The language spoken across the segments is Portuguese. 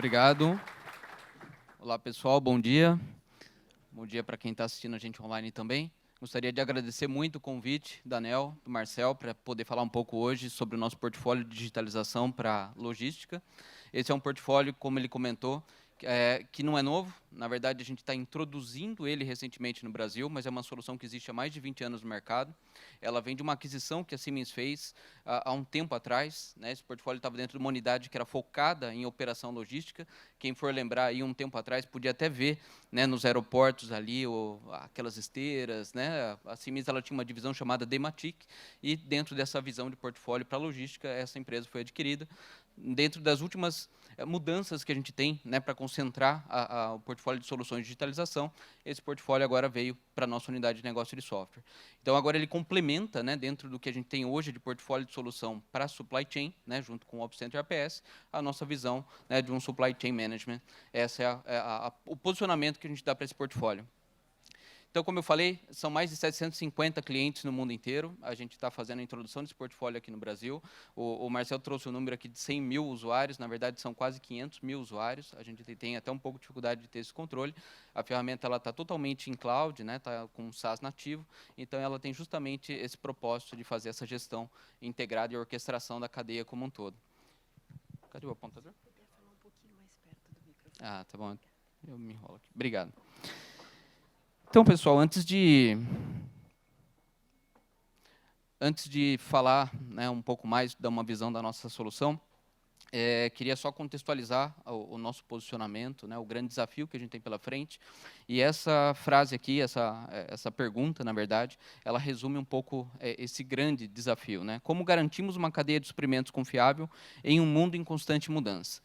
Obrigado. Olá, pessoal, bom dia. Bom dia para quem está assistindo a gente online também. Gostaria de agradecer muito o convite da ANEEL, do Marcel, para poder falar um pouco hoje sobre o nosso portfólio de digitalização para logística. Esse é um portfólio, como ele comentou, que não é novo. Na verdade, a gente está introduzindo ele recentemente no Brasil, mas é uma solução que existe há mais de 20 anos no mercado. Ela vem de uma aquisição que a Siemens fez há um tempo atrás, né? Esse portfólio estava dentro de uma unidade que era focada em operação logística. Quem for lembrar, aí um tempo atrás, podia até ver, né, nos aeroportos ali, aquelas esteiras, né? A Siemens ela tinha uma divisão chamada Dematic, e dentro dessa visão de portfólio para logística, essa empresa foi adquirida. Dentro das últimas mudanças que a gente tem, né, para concentrar o portfólio de soluções de digitalização, esse portfólio agora veio para a nossa unidade de negócio de software. Então, agora ele complementa, né, dentro do que a gente tem hoje de portfólio de solução para supply chain, né, junto com o Opcenter APS, a nossa visão, né, de um supply chain management. Esse é o posicionamento que a gente dá para esse portfólio. Então, como eu falei, são mais de 750 clientes no mundo inteiro. A gente está fazendo a introdução desse portfólio aqui no Brasil. O Marcel trouxe o número aqui de 100 mil usuários. Na verdade, são quase 500 mil usuários. A gente tem até um pouco de dificuldade de ter esse controle. A ferramenta está totalmente em cloud, né? Está com SaaS nativo. Então, ela tem justamente esse propósito de fazer essa gestão integrada e orquestração da cadeia como um todo. Cadê o apontador? Falar um pouquinho mais perto do microfone. Ah, tá bom. Eu me enrolo aqui. Obrigado. Então, pessoal, antes de falar, né, um pouco mais, dar uma visão da nossa solução, queria só contextualizar o nosso posicionamento, né, o grande desafio que a gente tem pela frente. E essa frase aqui, essa pergunta, na verdade, ela resume um pouco esse grande desafio, né? Como garantimos uma cadeia de suprimentos confiável em um mundo em constante mudança?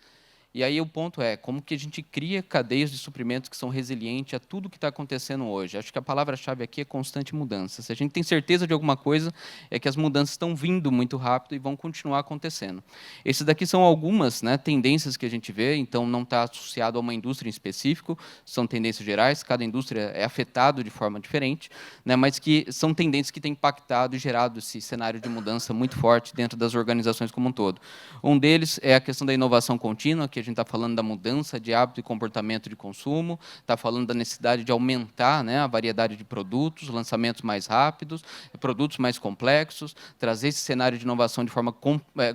E aí o ponto é, como que a gente cria cadeias de suprimentos que são resilientes a tudo que está acontecendo hoje? Acho que a palavra-chave aqui é constante mudança. Se a gente tem certeza de alguma coisa, é que as mudanças estão vindo muito rápido e vão continuar acontecendo. Esses daqui são algumas, né, tendências que a gente vê, então não está associado a uma indústria em específico, são tendências gerais, cada indústria é afetada de forma diferente, né, mas que são tendências que têm impactado e gerado esse cenário de mudança muito forte dentro das organizações como um todo. Um deles é a questão da inovação contínua, que a gente está falando da mudança de hábito e comportamento de consumo, está falando da necessidade de aumentar, né, a variedade de produtos, lançamentos mais rápidos, produtos mais complexos, trazer esse cenário de inovação de forma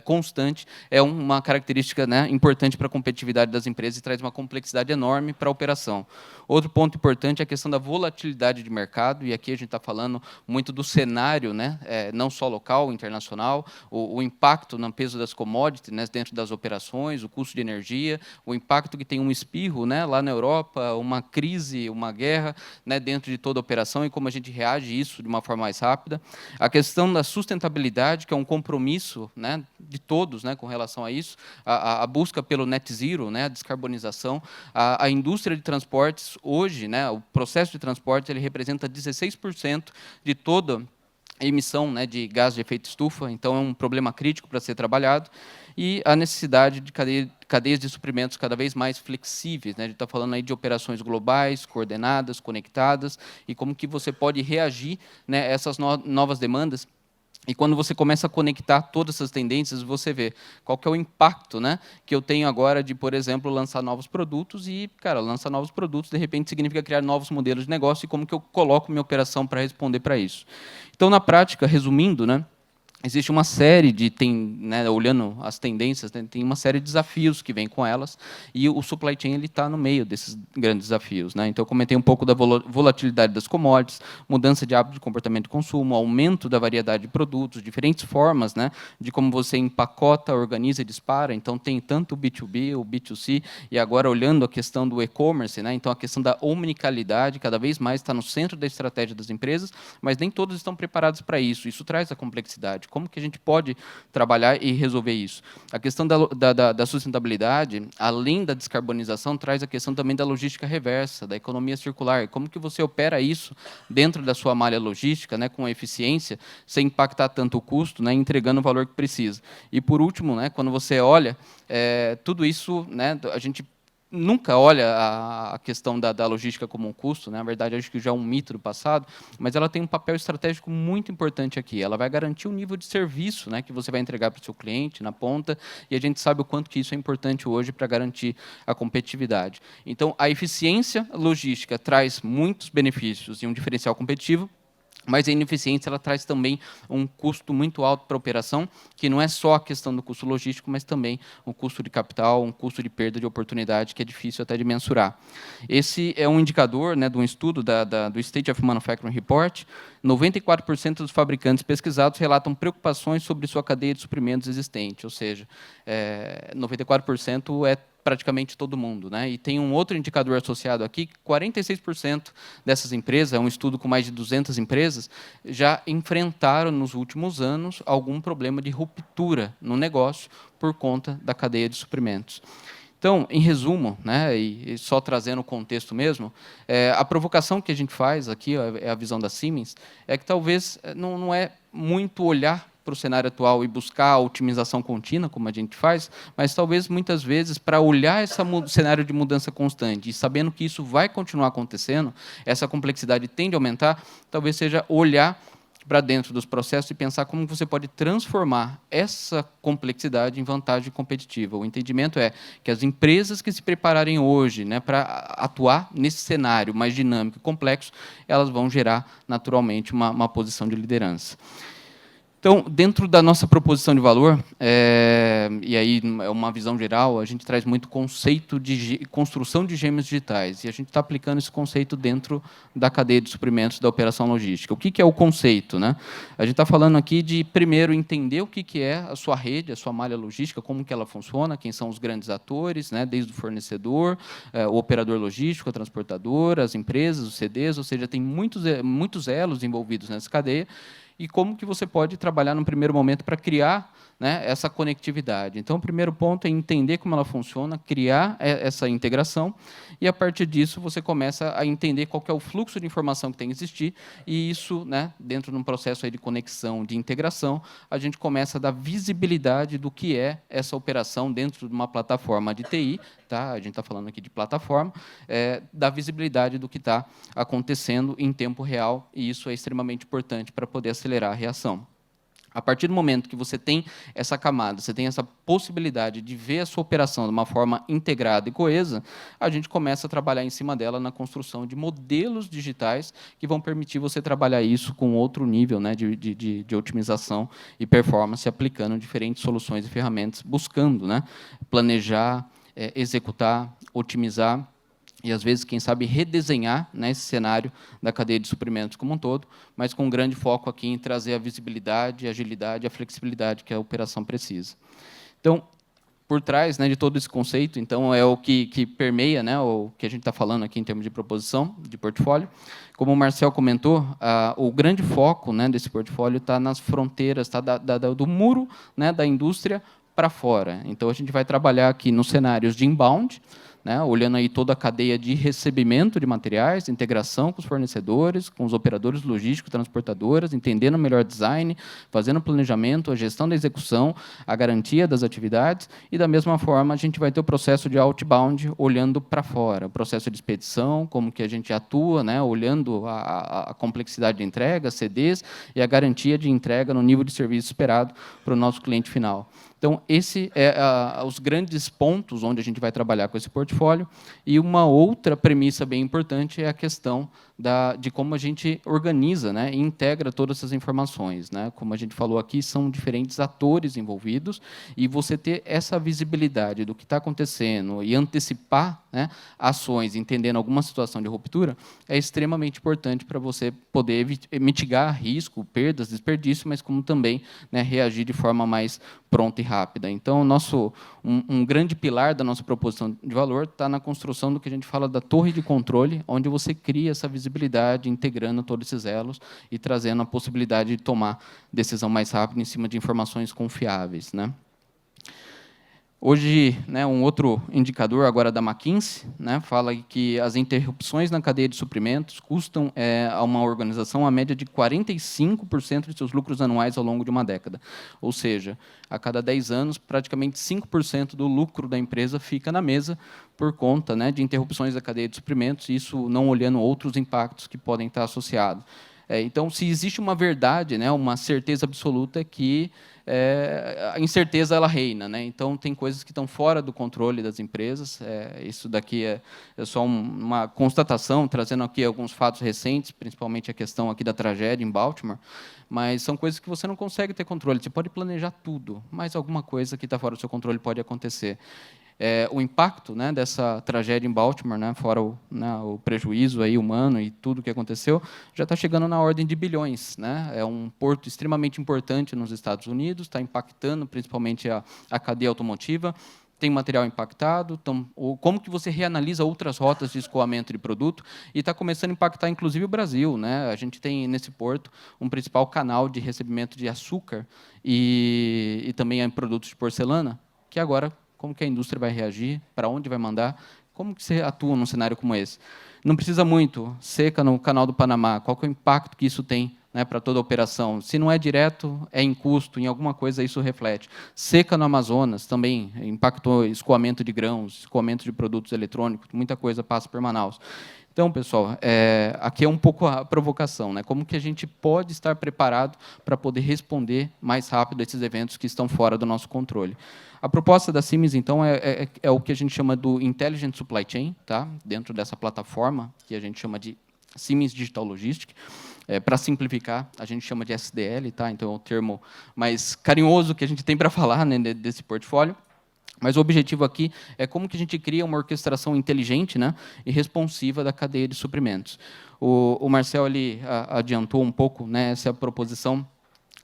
constante é uma característica, né, importante para a competitividade das empresas e traz uma complexidade enorme para a operação. Outro ponto importante é a questão da volatilidade de mercado, e aqui a gente está falando muito do cenário, né, não só local, internacional, o impacto no peso das commodities, né, dentro das operações, o custo de energia, o impacto que tem um espirro, né, lá na Europa, uma crise, uma guerra, né, dentro de toda a operação e como a gente reage a isso de uma forma mais rápida. A questão da sustentabilidade, que é um compromisso, né, de todos, né, com relação a isso, a busca pelo net zero, né, a descarbonização. A indústria de transportes hoje, né, o processo de transporte, ele representa 16% de toda a emissão, né, de gás de efeito estufa, então é um problema crítico para ser trabalhado, e a necessidade de cadeias de suprimentos cada vez mais flexíveis, né? A gente está falando aí de operações globais, coordenadas, conectadas, e como que você pode reagir, né, a essas novas demandas. E quando você começa a conectar todas essas tendências, você vê qual que é o impacto, né, que eu tenho agora de, por exemplo, lançar novos produtos e, cara, lançar novos produtos, de repente, significa criar novos modelos de negócio e como que eu coloco minha operação para responder para isso. Então, na prática, resumindo, né, existe uma série de, né, olhando as tendências, né, tem uma série de desafios que vêm com elas, e o supply chain está no meio desses grandes desafios, né? Então, eu comentei um pouco da volatilidade das commodities, mudança de hábito de comportamento de consumo, aumento da variedade de produtos, diferentes formas, né, de como você empacota, organiza e dispara. Então, tem tanto o B2B, o B2C, e agora olhando a questão do e-commerce, né, então a questão da omnicalidade cada vez mais está no centro da estratégia das empresas, mas nem todos estão preparados para isso. Isso traz a complexidade. Como que a gente pode trabalhar e resolver isso? A questão da sustentabilidade, além da descarbonização, traz a questão também da logística reversa, da economia circular. Como que você opera isso dentro da sua malha logística, né, com eficiência, sem impactar tanto o custo, né, entregando o valor que precisa. E, por último, né, quando você olha tudo isso, né, a gente nunca olha a questão da logística como um custo, né? Na verdade, acho que já é um mito do passado, mas ela tem um papel estratégico muito importante aqui. Ela vai garantir o nível de serviço, né, que você vai entregar para o seu cliente na ponta, e a gente sabe o quanto que isso é importante hoje para garantir a competitividade. Então, a eficiência logística traz muitos benefícios e um diferencial competitivo, mas a ineficiência ela traz também um custo muito alto para a operação, que não é só a questão do custo logístico, mas também um custo de capital, um custo de perda de oportunidade, que é difícil até de mensurar. Esse é um indicador, né, de um estudo do State of Manufacturing Report. 94% dos fabricantes pesquisados relatam preocupações sobre sua cadeia de suprimentos existente, ou seja, 94% é praticamente todo mundo, né? E tem um outro indicador associado aqui, 46% dessas empresas, é um estudo com mais de 200 empresas, já enfrentaram nos últimos anos algum problema de ruptura no negócio por conta da cadeia de suprimentos. Então, em resumo, né, e só trazendo o contexto mesmo, a provocação que a gente faz aqui, é a visão da Siemens, é que talvez não é muito olhar para o cenário atual e buscar a otimização contínua, como a gente faz, mas talvez, muitas vezes, para olhar esse cenário de mudança constante e sabendo que isso vai continuar acontecendo, essa complexidade tende a aumentar, talvez seja olhar para dentro dos processos e pensar como você pode transformar essa complexidade em vantagem competitiva. O entendimento é que as empresas que se prepararem hoje, né, para atuar nesse cenário mais dinâmico e complexo, elas vão gerar, naturalmente, uma posição de liderança. Então, dentro da nossa proposição de valor, e aí é uma visão geral, a gente traz muito conceito de construção de gêmeos digitais, e a gente está aplicando esse conceito dentro da cadeia de suprimentos da operação logística. O que é o conceito, né? A gente está falando aqui de, primeiro, entender o que é a sua rede, a sua malha logística, como que ela funciona, quem são os grandes atores, né, desde o fornecedor, o operador logístico, a transportadora, as empresas, os CDs, ou seja, tem muitos elos envolvidos nessa cadeia, e como que você pode trabalhar num primeiro momento para criar, né, essa conectividade. Então, o primeiro ponto é entender como ela funciona, criar essa integração, e, a partir disso, você começa a entender qual que é o fluxo de informação que tem que existir, e isso, né, dentro de um processo aí de conexão, de integração, a gente começa a dar visibilidade do que é essa operação dentro de uma plataforma de TI, tá? A gente está falando aqui de plataforma, da visibilidade do que está acontecendo em tempo real, e isso é extremamente importante para poder acelerar a reação. A partir do momento que você tem essa camada, você tem essa possibilidade de ver a sua operação de uma forma integrada e coesa, a gente começa a trabalhar em cima dela na construção de modelos digitais que vão permitir você trabalhar isso com outro nível, né, de otimização e performance, aplicando diferentes soluções e ferramentas, buscando, né, planejar, executar, otimizar, e, às vezes, quem sabe, redesenhar, né, esse cenário da cadeia de suprimentos como um todo, mas com um grande foco aqui em trazer a visibilidade, a agilidade, a flexibilidade que a operação precisa. Então, por trás, né, de todo esse conceito, então, é o que permeia, né, o que a gente está falando aqui em termos de proposição, de portfólio. Como o Marcel comentou, o grande foco, né, desse portfólio está nas fronteiras, tá, do muro, né, da indústria para fora. Então, a gente vai trabalhar aqui nos cenários de inbound, né, olhando aí toda a cadeia de recebimento de materiais, integração com os fornecedores, com os operadores logísticos, transportadoras, entendendo o melhor design, fazendo o planejamento, a gestão da execução, a garantia das atividades, e, da mesma forma, a gente vai ter o processo de outbound, olhando para fora, o processo de expedição, como que a gente atua, né, olhando a complexidade de entrega, CDs, e a garantia de entrega no nível de serviço esperado para o nosso cliente final. Então, esse é os grandes pontos onde a gente vai trabalhar com esse portfólio. E uma outra premissa bem importante é a questão de como a gente organiza, né, e integra todas essas informações, né? Como a gente falou aqui, são diferentes atores envolvidos, e você ter essa visibilidade do que está acontecendo e antecipar, né, ações, entendendo alguma situação de ruptura, é extremamente importante para você poder mitigar risco, perdas, desperdício, mas como também, né, reagir de forma mais pronta e rápida. Então, um grande pilar da nossa proposição de valor está na construção do que a gente fala da torre de controle, onde você cria essa visibilidade, integrando todos esses elos e trazendo a possibilidade de tomar decisão mais rápida em cima de informações confiáveis, né? Hoje, né, um outro indicador agora da McKinsey, né, fala que as interrupções na cadeia de suprimentos custam a uma organização a média de 45% de seus lucros anuais ao longo de uma década. Ou seja, a cada 10 anos, praticamente 5% do lucro da empresa fica na mesa por conta, né, de interrupções da cadeia de suprimentos, isso não olhando outros impactos que podem estar associados. Então, se existe uma verdade, né, uma certeza absoluta, é que a incerteza ela reina, né? Então tem coisas que estão fora do controle das empresas. Isso daqui é só uma constatação, trazendo aqui alguns fatos recentes, principalmente a questão aqui da tragédia em Baltimore. Mas são coisas que você não consegue ter controle. Você pode planejar tudo, mas alguma coisa que está fora do seu controle pode acontecer. O impacto, né, dessa tragédia em Baltimore, né, fora o prejuízo aí humano e tudo que aconteceu, já está chegando na ordem de bilhões, né? É um porto extremamente importante nos Estados Unidos, está impactando principalmente a cadeia automotiva, tem material impactado, então, como que você reanalisa outras rotas de escoamento de produto, e está começando a impactar, inclusive, o Brasil, né? A gente tem, nesse porto, um principal canal de recebimento de açúcar e também em produtos de porcelana, que agora, como que a indústria vai reagir, para onde vai mandar, como que você atua num cenário como esse? Não precisa muito, seca no canal do Panamá, qual que é o impacto que isso tem, né, para toda a operação? Se não é direto, é em custo, em alguma coisa isso reflete. Seca no Amazonas, também impactou escoamento de grãos, escoamento de produtos eletrônicos, muita coisa passa por Manaus. Então, pessoal, aqui é um pouco a provocação, né? Como que a gente pode estar preparado para poder responder mais rápido a esses eventos que estão fora do nosso controle. A proposta da Siemens, então, é o que a gente chama do Intelligent Supply Chain, tá? Dentro dessa plataforma, que a gente chama de Siemens Digital Logistics. Para simplificar, a gente chama de SDL, tá? Então, é o termo mais carinhoso que a gente tem para falar, né, desse portfólio. Mas o objetivo aqui é como que a gente cria uma orquestração inteligente, né, e responsiva da cadeia de suprimentos. O Marcel ali adiantou um pouco, né, essa é a proposição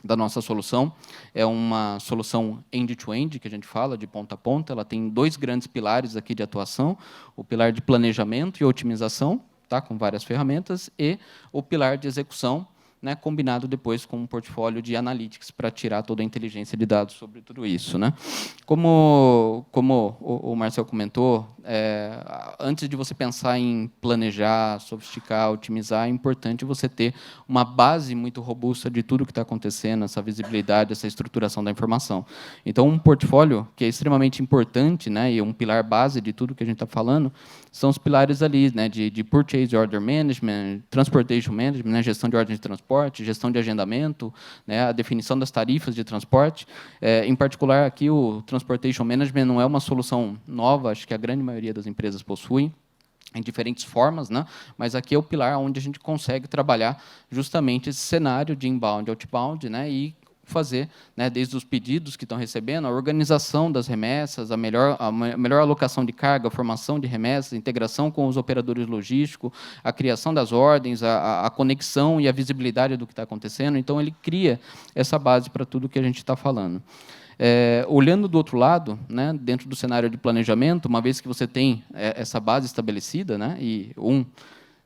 da nossa solução. É uma solução end-to-end, que a gente fala, de ponta a ponta. Ela tem 2 grandes pilares aqui de atuação, o pilar de planejamento e otimização, tá, com várias ferramentas, e o pilar de execução, né, combinado depois com um portfólio de analytics para tirar toda a inteligência de dados sobre tudo isso, né? Como o Marcel comentou, antes de você pensar em planejar, sofisticar, otimizar, é importante você ter uma base muito robusta de tudo que está acontecendo, essa visibilidade, essa estruturação da informação. Então, um portfólio que é extremamente importante, né, e um pilar base de tudo que a gente está falando, são os pilares ali, né, de Purchase Order Management, Transportation Management, né, gestão de ordem de transporte, gestão de agendamento, né, a definição das tarifas de transporte. Em particular, aqui o Transportation Management não é uma solução nova, acho que a grande maioria das empresas possuem, em diferentes formas, né? Mas aqui é o pilar onde a gente consegue trabalhar justamente esse cenário de inbound e outbound, né, e fazer, né, desde os pedidos que estão recebendo, a organização das remessas, a melhor alocação de carga, a formação de remessas, a integração com os operadores logísticos, a criação das ordens, a conexão e a visibilidade do que está acontecendo. Então, ele cria essa base para tudo que a gente está falando. Olhando do outro lado, né, dentro do cenário de planejamento, uma vez que você tem essa base estabelecida, né, e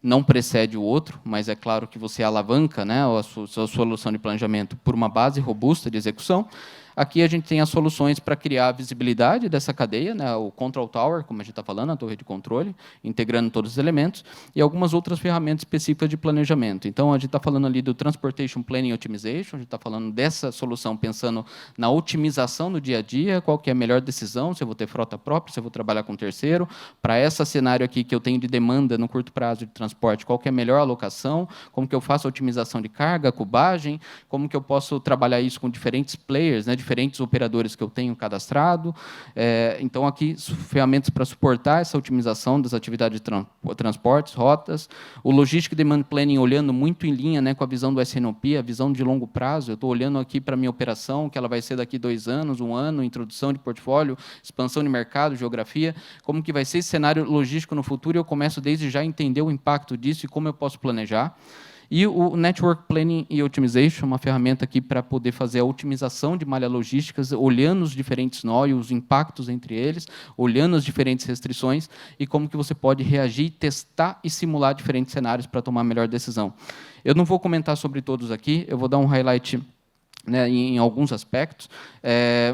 não precede o outro, mas é claro que você alavanca, né, a sua solução de planejamento por uma base robusta de execução. Aqui a gente tem as soluções para criar a visibilidade dessa cadeia, né, o Control Tower, como a gente está falando, a torre de controle, integrando todos os elementos, e algumas outras ferramentas específicas de planejamento. Então, a gente está falando ali do Transportation Planning Optimization, a gente está falando dessa solução pensando na otimização do dia a dia, qual que é a melhor decisão, se eu vou ter frota própria, se eu vou trabalhar com terceiro, para esse cenário aqui que eu tenho de demanda no curto prazo de transporte, qual que é a melhor alocação, como que eu faço a otimização de carga, cubagem, como que eu posso trabalhar isso com diferentes players, né, diferentes operadores que eu tenho cadastrado. Então, aqui, ferramentas para suportar essa otimização das atividades de transportes, rotas. O Logistic Demand Planning, olhando muito em linha, né, com a visão do SNOP, a visão de longo prazo. Eu estou olhando aqui para a minha operação, que ela vai ser daqui 2 anos, 1 ano, introdução de portfólio, expansão de mercado, geografia, como que vai ser esse cenário logístico no futuro, e eu começo desde já a entender o impacto disso e como eu posso planejar. E o Network Planning e Optimization, uma ferramenta aqui para poder fazer a otimização de malhas logísticas, olhando os diferentes nós, os impactos entre eles, olhando as diferentes restrições e como que você pode reagir, testar e simular diferentes cenários para tomar a melhor decisão. Eu não vou comentar sobre todos aqui, eu vou dar um highlight né, em alguns aspectos,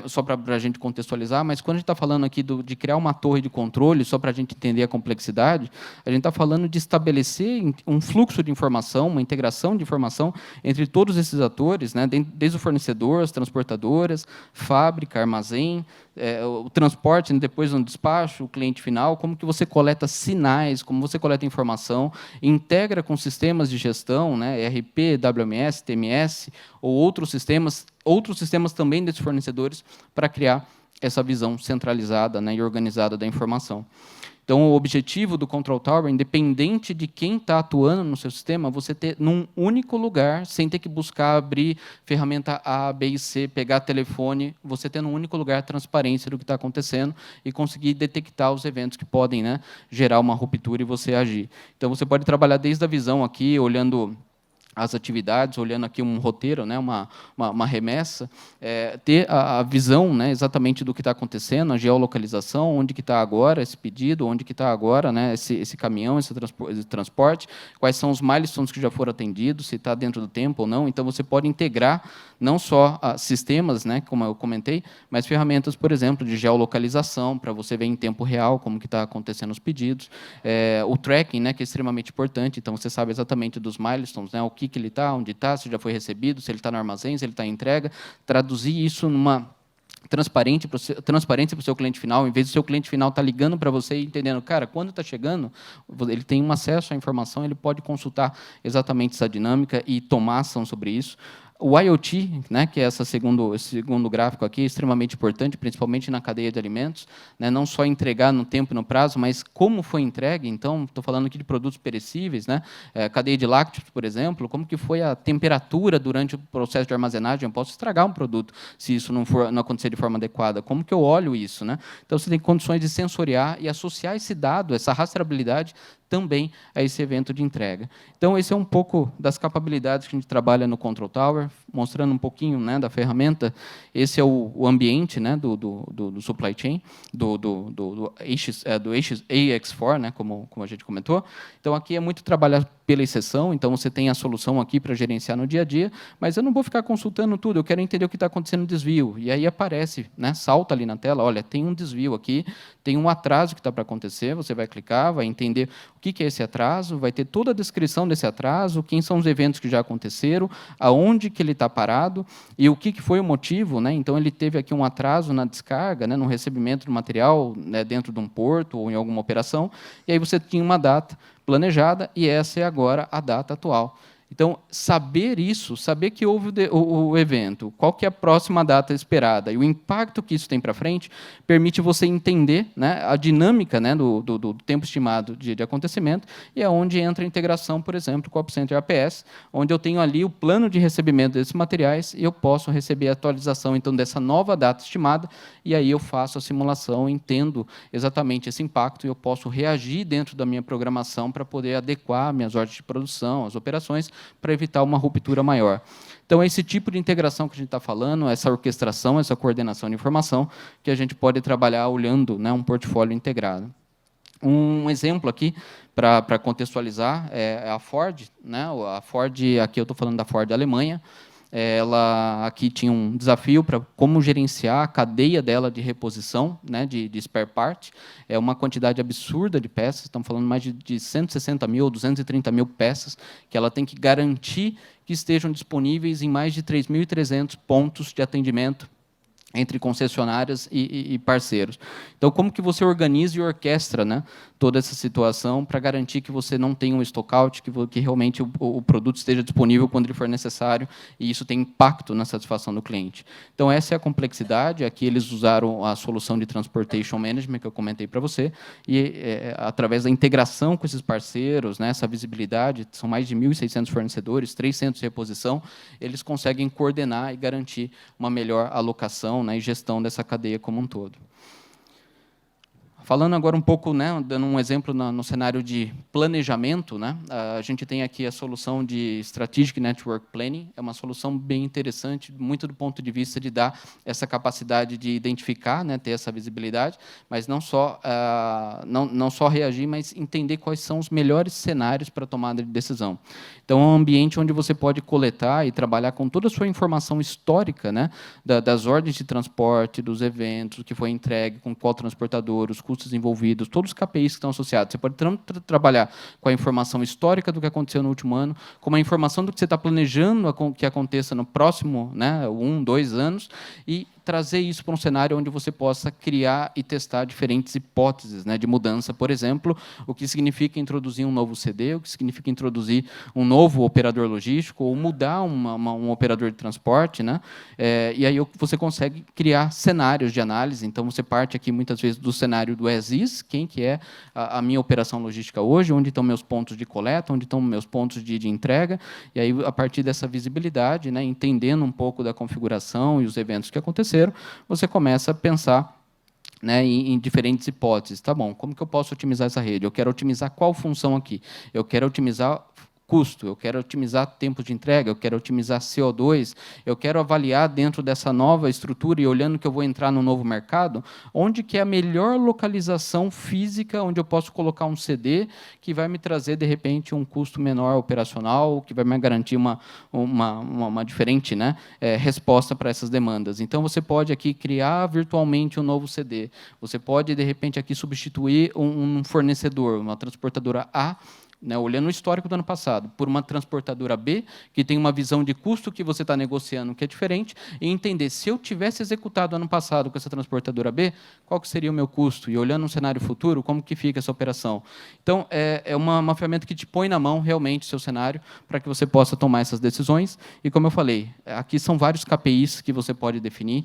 só para a gente contextualizar, mas quando a gente está falando aqui de criar uma torre de controle, só para a gente entender a complexidade, a gente está falando de estabelecer um fluxo de informação, uma integração de informação entre todos esses atores, né, desde o fornecedor, as transportadoras, fábrica, armazém, o transporte, depois no despacho, o cliente final, como que você coleta sinais, como você coleta informação, integra com sistemas de gestão, né, ERP, WMS, TMS, ou outros sistemas também desses fornecedores, para criar essa visão centralizada, né, e organizada da informação. Então, o objetivo do Control Tower, independente de quem está atuando no seu sistema, você ter num único lugar, sem ter que buscar abrir ferramenta A, B e C, pegar telefone, você ter num único lugar a transparência do que está acontecendo e conseguir detectar os eventos que podem, né, gerar uma ruptura e você agir. Então, você pode trabalhar desde a visão aqui, olhando as atividades, olhando aqui um roteiro, né, uma remessa, ter a visão, né, exatamente do que está acontecendo, a geolocalização, onde que está agora esse pedido, onde que está agora, né, esse caminhão, esse transporte, quais são os milestones que já foram atendidos, se está dentro do tempo ou não. Então, você pode integrar não só sistemas, né, como eu comentei, mas ferramentas, por exemplo, de geolocalização, para você ver em tempo real como que está acontecendo os pedidos. O tracking, né, que é extremamente importante, então você sabe exatamente dos milestones, né, o que ele está, onde está, se já foi recebido, se ele está no armazém, se ele está em entrega, traduzir isso numa transparência para o seu cliente final, em vez do seu cliente final estar ligando para você e entendendo, cara, quando está chegando, ele tem um acesso à informação, ele pode consultar exatamente essa dinâmica e tomar ação sobre isso. O IoT, né, que é esse segundo gráfico aqui, é extremamente importante, principalmente na cadeia de alimentos, né, não só entregar no tempo e no prazo, mas como foi entregue. Então, estou falando aqui de produtos perecíveis, né, cadeia de lácteos, por exemplo, como que foi a temperatura durante o processo de armazenagem. Eu posso estragar um produto se isso não acontecer de forma adequada. Como que eu olho isso, né? Então, você tem condições de sensoriar e associar esse dado, essa rastreabilidade, também a esse evento de entrega. Então, esse é um pouco das capacidades que a gente trabalha no Control Tower, mostrando um pouquinho, né, da ferramenta. Esse é o ambiente, né, do supply chain, do AX4, né, como a gente comentou. Então, aqui é muito trabalhar pela exceção, então você tem a solução aqui para gerenciar no dia a dia, mas eu não vou ficar consultando tudo, eu quero entender o que está acontecendo no desvio. E aí aparece, né, salta ali na tela, olha, tem um desvio aqui, tem um atraso que está para acontecer, você vai clicar, vai entender o que é esse atraso, vai ter toda a descrição desse atraso, quem são os eventos que já aconteceram, aonde que ele está parado e o que foi o motivo, né? Então, ele teve aqui um atraso na descarga, né, no recebimento do material, né, dentro de um porto ou em alguma operação, e aí você tinha uma data planejada e essa é agora a data atual. Então, saber isso, saber que houve o evento, qual que é a próxima data esperada e o impacto que isso tem para frente, permite você entender, né, a dinâmica, né, do tempo estimado de acontecimento, e é onde entra a integração, por exemplo, com o AppCenter APS, onde eu tenho ali o plano de recebimento desses materiais e eu posso receber a atualização então, dessa nova data estimada, e aí eu faço a simulação, entendo exatamente esse impacto e eu posso reagir dentro da minha programação para poder adequar minhas ordens de produção, as operações, para evitar uma ruptura maior. Então, é esse tipo de integração que a gente está falando, essa orquestração, essa coordenação de informação, que a gente pode trabalhar olhando, né, um portfólio integrado. Um exemplo aqui, para contextualizar, é a Ford. Né, a Ford, aqui eu estou falando da Ford Alemanha, ela aqui tinha um desafio para como gerenciar a cadeia dela de reposição, né, de spare part. É uma quantidade absurda de peças, estamos falando mais de 160 mil, 230 mil peças, que ela tem que garantir que estejam disponíveis em mais de 3.300 pontos de atendimento entre concessionárias e parceiros. Então, como que você organiza e orquestra, né, toda essa situação para garantir que você não tenha um stockout, que realmente o produto esteja disponível quando ele for necessário e isso tem impacto na satisfação do cliente. Então, essa é a complexidade. Aqui eles usaram a solução de Transportation Management, que eu comentei para você, e através da integração com esses parceiros, né, essa visibilidade, são mais de 1.600 fornecedores, 3 centros de reposição, eles conseguem coordenar e garantir uma melhor alocação, né, e gestão dessa cadeia como um todo. Falando agora um pouco, né, dando um exemplo no cenário de planejamento, né, a gente tem aqui a solução de Strategic Network Planning, é uma solução bem interessante, muito do ponto de vista de dar essa capacidade de identificar, né, ter essa visibilidade, mas não só reagir, mas entender quais são os melhores cenários para tomada de decisão. Então, é um ambiente onde você pode coletar e trabalhar com toda a sua informação histórica, né, das ordens de transporte, dos eventos, o que foi entregue, com qual transportador, os custos envolvidos, todos os KPIs que estão associados. Você pode trabalhar com a informação histórica do que aconteceu no último ano, com a informação do que você está planejando que aconteça no próximo, né, 1, 2 anos, e trazer isso para um cenário onde você possa criar e testar diferentes hipóteses, né, de mudança, por exemplo, o que significa introduzir um novo CD, o que significa introduzir um novo operador logístico, ou mudar um operador de transporte, né, e aí você consegue criar cenários de análise. Então, você parte aqui, muitas vezes, do cenário do as-is, quem que é a minha operação logística hoje, onde estão meus pontos de coleta, onde estão meus pontos de entrega, e aí, a partir dessa visibilidade, né, entendendo um pouco da configuração e os eventos que aconteceram, você começa a pensar, né, em diferentes hipóteses. Tá bom, como que eu posso otimizar essa rede? Eu quero otimizar qual função aqui? Eu quero otimizar custo, eu quero otimizar tempo de entrega, eu quero otimizar CO2, eu quero avaliar dentro dessa nova estrutura e olhando que eu vou entrar no novo mercado, onde que é a melhor localização física, onde eu posso colocar um CD que vai me trazer, de repente, um custo menor operacional, que vai me garantir uma diferente, né, resposta para essas demandas. Então, você pode aqui criar virtualmente um novo CD, você pode, de repente, aqui substituir um fornecedor, uma transportadora A, né, olhando o histórico do ano passado, por uma transportadora B, que tem uma visão de custo que você está negociando que é diferente, e entender, se eu tivesse executado ano passado com essa transportadora B, qual que seria o meu custo? E olhando um cenário futuro, como que fica essa operação? Então, é uma ferramenta que te põe na mão, realmente, o seu cenário, para que você possa tomar essas decisões. E, como eu falei, aqui são vários KPIs que você pode definir.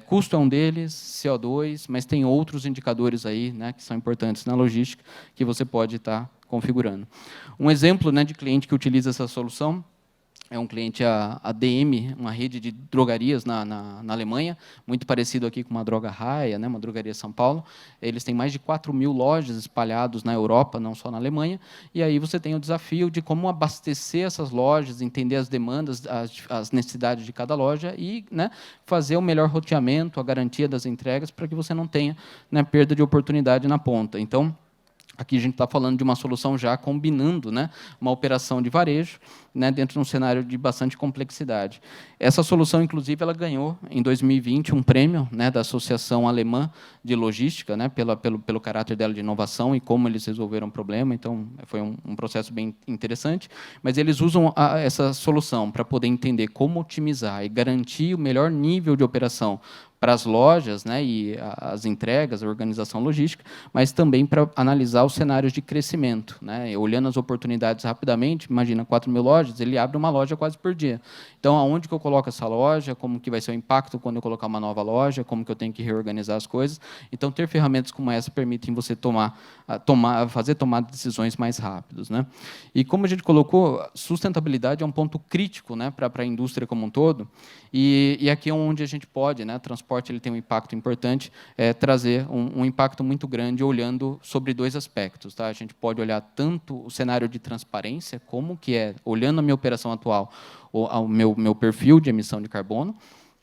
Custo é um deles, CO2, mas tem outros indicadores aí, né, que são importantes na logística, que você pode estar configurando. Um exemplo, né, de cliente que utiliza essa solução é um cliente, a DM, uma rede de drogarias na Alemanha, muito parecido aqui com uma Droga Raia, né, uma drogaria São Paulo. Eles têm mais de 4.000 lojas espalhadas na Europa, não só na Alemanha, e aí você tem o desafio de como abastecer essas lojas, entender as demandas, as necessidades de cada loja e, né, fazer o melhor roteamento, a garantia das entregas, para que você não tenha, né, perda de oportunidade na ponta. Então, aqui a gente está falando de uma solução já combinando, né, uma operação de varejo, né, dentro de um cenário de bastante complexidade. Essa solução, inclusive, ela ganhou, em 2020, um prêmio, né, da Associação Alemã de Logística, né, pelo caráter dela de inovação e como eles resolveram o problema. Então, foi um processo bem interessante. Mas eles usam essa solução para poder entender como otimizar e garantir o melhor nível de operação para as lojas, né, e as entregas, a organização logística, mas também para analisar os cenários de crescimento, né, olhando as oportunidades rapidamente. Imagina, 4.000 lojas, ele abre uma loja quase por dia. Então, aonde que eu coloco essa loja, como que vai ser o impacto quando eu colocar uma nova loja, como que eu tenho que reorganizar as coisas. Então, ter ferramentas como essa permitem você fazer tomar decisões mais rápidos, né. E como a gente colocou, sustentabilidade é um ponto crítico, né, para a indústria como um todo, e aqui é onde a gente pode, né, transporte ele tem um impacto importante, trazer um impacto muito grande olhando sobre dois aspectos. Tá? A gente pode olhar tanto o cenário de transparência, como que é, olhando a minha operação atual, o meu perfil de emissão de carbono,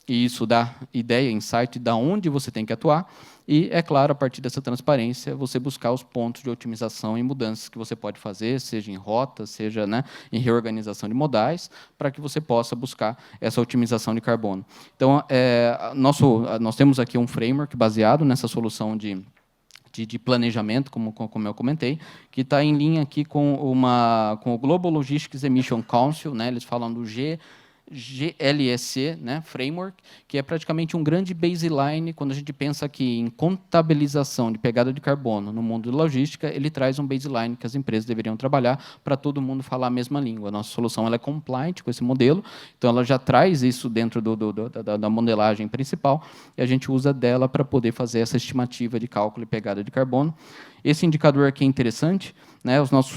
e isso dá ideia, insight de onde você tem que atuar, e, é claro, a partir dessa transparência, você buscar os pontos de otimização e mudanças que você pode fazer, seja em rota, seja, né, em reorganização de modais, para que você possa buscar essa otimização de carbono. Então, nós temos aqui um framework baseado nessa solução de planejamento, como eu comentei, que está em linha aqui com o Global Logistics Emission Council, né, eles falam do GLEC, né, framework, que é praticamente um grande baseline. Quando a gente pensa aqui em contabilização de pegada de carbono no mundo da logística, ele traz um baseline que as empresas deveriam trabalhar para todo mundo falar a mesma língua. A nossa solução ela é compliant com esse modelo, então ela já traz isso dentro da modelagem principal, e a gente usa dela para poder fazer essa estimativa de cálculo e pegada de carbono. Esse indicador aqui é interessante, né,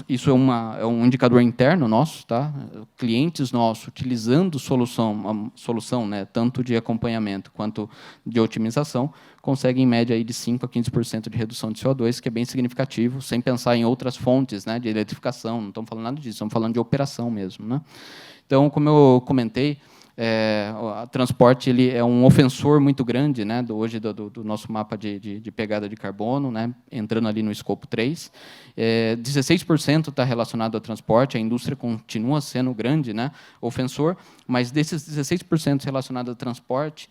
isso é um indicador interno nosso, tá? Clientes nossos utilizando solução, né, tanto de acompanhamento quanto de otimização, conseguem em média aí de 5% a 15% de redução de CO2, que é bem significativo, sem pensar em outras fontes, né, de eletrificação, não estamos falando nada disso, estamos falando de operação mesmo, né? Então, como eu comentei, o transporte ele é um ofensor muito grande, né, hoje do nosso mapa de pegada de carbono, né, entrando ali no escopo 3. 16% está relacionado ao transporte, a indústria continua sendo grande, né, ofensor, mas desses 16% relacionados ao transporte,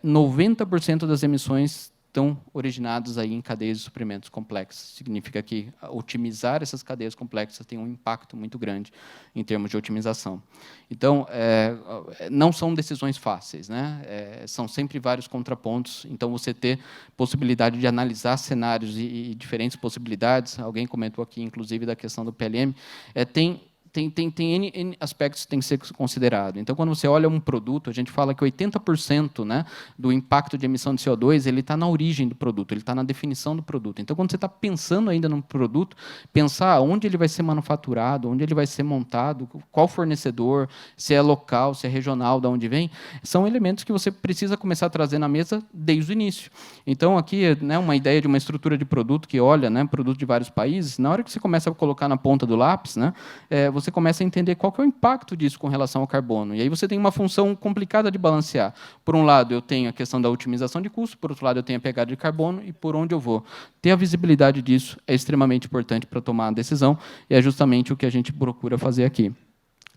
90% das emissões estão originados aí em cadeias de suprimentos complexas. Significa que otimizar essas cadeias complexas tem um impacto muito grande em termos de otimização. Então, não são decisões fáceis, né? São sempre vários contrapontos. Então, você ter possibilidade de analisar cenários e diferentes possibilidades. Alguém comentou aqui, inclusive, da questão do PLM. Tem N aspectos que têm que ser considerados. Então, quando você olha um produto, a gente fala que 80%, né, do impacto de emissão de CO2 ele está na origem do produto, ele está na definição do produto. Então, quando você está pensando ainda num produto, pensar onde ele vai ser manufaturado, onde ele vai ser montado, qual fornecedor, se é local, se é regional, de onde vem, são elementos que você precisa começar a trazer na mesa desde o início. Então, aqui, né, uma ideia de uma estrutura de produto que olha, né, produto de vários países, na hora que você começa a colocar na ponta do lápis, né, você começa a entender qual que é o impacto disso com relação ao carbono. E aí você tem uma função complicada de balancear. Por um lado, eu tenho a questão da otimização de custo, por outro lado, eu tenho a pegada de carbono e por onde eu vou. Ter a visibilidade disso é extremamente importante para tomar a decisão e é justamente o que a gente procura fazer aqui.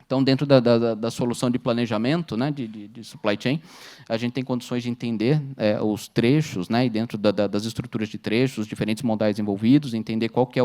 Então, dentro da solução de planejamento, né, de supply chain, a gente tem condições de entender os trechos, né, e dentro das estruturas de trechos, os diferentes modais envolvidos, entender qual que é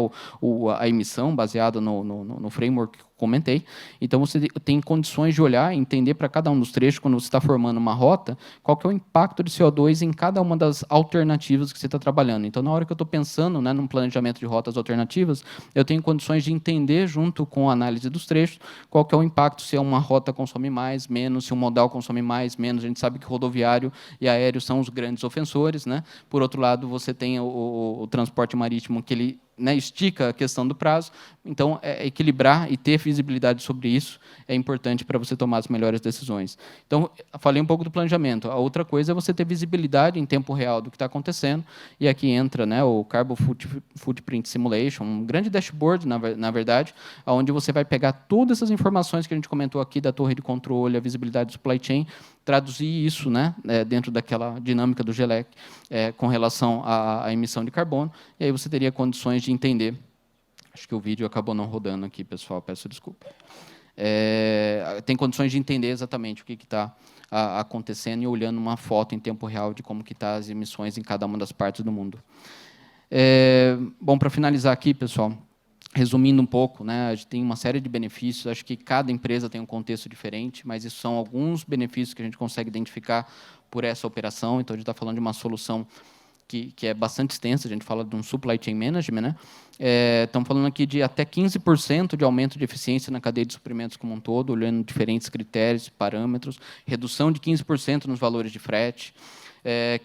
a emissão baseada no framework que eu comentei. Então, você tem condições de olhar e entender para cada um dos trechos, quando você está formando uma rota, qual que é o impacto de CO2 em cada uma das alternativas que você está trabalhando. Então, na hora que eu estou pensando, né, num planejamento de rotas alternativas, eu tenho condições de entender, junto com a análise dos trechos, qual que é o impacto, se uma rota consome mais, menos, se um modal consome mais, menos. A gente sabe que rodoviário e aéreo são os grandes ofensores, né? Por outro lado, você tem o transporte marítimo, que ele, né, estica a questão do prazo. Então, equilibrar e ter visibilidade sobre isso é importante para você tomar as melhores decisões. Então, falei um pouco do planejamento. A outra coisa é você ter visibilidade em tempo real do que está acontecendo, e aqui entra, né, o Carbon Footprint Simulation, um grande dashboard, na verdade, onde você vai pegar todas essas informações que a gente comentou aqui da torre de controle, a visibilidade do supply chain, traduzir isso, né, dentro daquela dinâmica do GELEC, com relação à emissão de carbono, e aí você teria condições de entender. Acho que o vídeo acabou não rodando aqui, pessoal, peço desculpa. Tem condições de entender exatamente o que está acontecendo e olhando uma foto em tempo real de como que está as emissões em cada uma das partes do mundo. Bom, para finalizar aqui, pessoal, resumindo um pouco, né, a gente tem uma série de benefícios, acho que cada empresa tem um contexto diferente, mas isso são alguns benefícios que a gente consegue identificar por essa operação. Então, a gente está falando de uma solução que é bastante extensa, a gente fala de um supply chain management, né? Estamos falando aqui de até 15% de aumento de eficiência na cadeia de suprimentos como um todo, olhando diferentes critérios, parâmetros, redução de 15% nos valores de frete,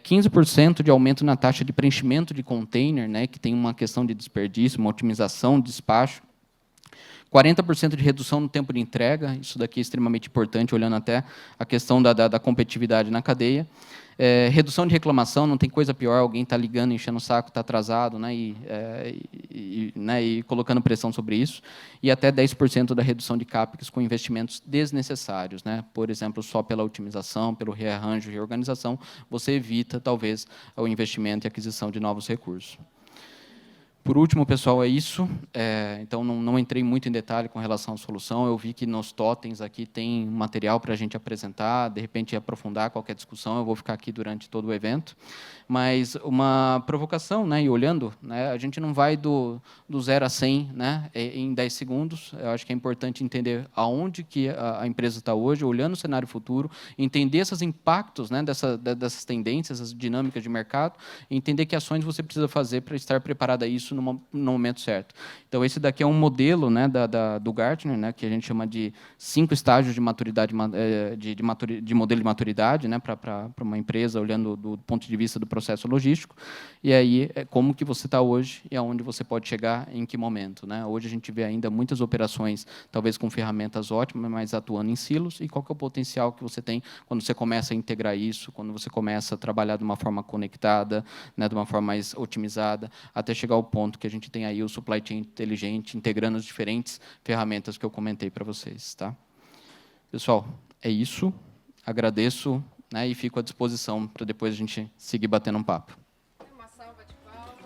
15% de aumento na taxa de preenchimento de container, né, que tem uma questão de desperdício, uma otimização de despacho, 40% de redução no tempo de entrega, isso daqui é extremamente importante, olhando até a questão da competitividade na cadeia. Redução de reclamação, não tem coisa pior, alguém está ligando, enchendo o saco, está atrasado, né, e colocando pressão sobre isso. E até 10% da redução de CAPEX com investimentos desnecessários, né? Por exemplo, só pela otimização, pelo rearranjo e reorganização, você evita, talvez, o investimento e aquisição de novos recursos. Por último, pessoal, é isso. Então, não entrei muito em detalhe com relação à solução. Eu vi que nos totens aqui tem material para a gente apresentar, de repente aprofundar qualquer discussão. Eu vou ficar aqui durante todo o evento. Mas uma provocação, né, e olhando, né, a gente não vai do 0 a 100, né, em 10 segundos. Eu acho que é importante entender aonde que a empresa está hoje, olhando o cenário futuro, entender esses impactos, né, dessas tendências, essas dinâmicas de mercado, e entender que ações você precisa fazer para estar preparado a isso no momento certo. Então, esse daqui é um modelo, né, do Gartner, né, que a gente chama de 5 estágios de maturidade, de modelo de maturidade, né, para uma empresa, olhando do ponto de vista do processo logístico. E aí, como que você está hoje e aonde você pode chegar, em que momento, né? Hoje a gente vê ainda muitas operações, talvez com ferramentas ótimas, mas atuando em silos. E qual que é o potencial que você tem quando você começa a integrar isso, quando você começa a trabalhar de uma forma conectada, né, de uma forma mais otimizada, até chegar ao ponto que a gente tem aí o supply chain inteligente, integrando as diferentes ferramentas que eu comentei para vocês. Tá? Pessoal, é isso. Agradeço, né, e fico à disposição para depois a gente seguir batendo um papo. Uma salva de palmas.